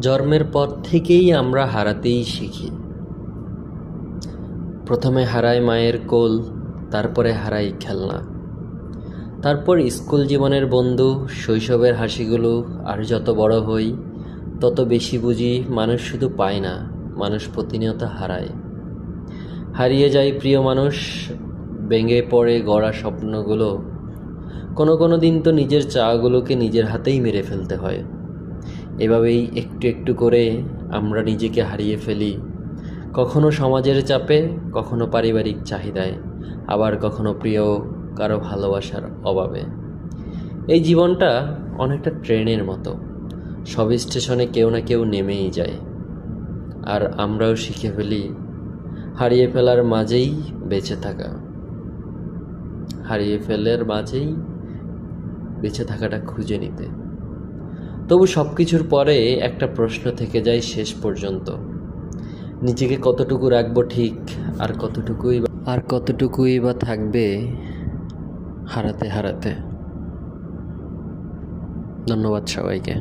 জন্মের পর থেকেই আমরা হারাতেই শিখি। প্রথমে হারাই মায়ের কোল, তারপরে হারাই খেলনা, তারপর স্কুল জীবনের বন্ধু, শৈশবের হাসিগুলো। আর যত বড় হই তত বেশি বুঝি মানুষ শুধু পায় না, মানুষ প্রতিনিয়ত হারায়। হারিয়ে যায় প্রিয় মানুষ, ভেঙে পড়ে গড়া স্বপ্নগুলো। কোনো কোনো দিন তো নিজের চাওয়াগুলোকে নিজের হাতেই মেরে ফেলতে হয়। এভাবেই একটু একটু করে আমরা নিজেকে হারিয়ে ফেলি, কখনো সমাজের চাপে, কখনো পারিবারিক চাহিদায়, আবার কখনো প্রিয় কারো ভালোবাসার অভাবে। এই জীবনটা অনেকটা ট্রেনের মতো, সব স্টেশনে কেউ না কেউ নেমেই যায়, আর আমরাও শিখে ফেলি হারিয়ে ফেলার মাঝেই বেঁচে থাকা, হারিয়ে ফেলার মাঝেই বেঁচে থাকাটা খুঁজে নিতে। তবু সব কিছুর পরে একটা প্রশ্ন থেকে যায় শেষ পর্যন্ত, নিজেকে কতটুকু রাখবো ঠিক, আর কতটুকুই বা থাকবে হারাতে হারাতে। ধন্যবাদ সবাইকে।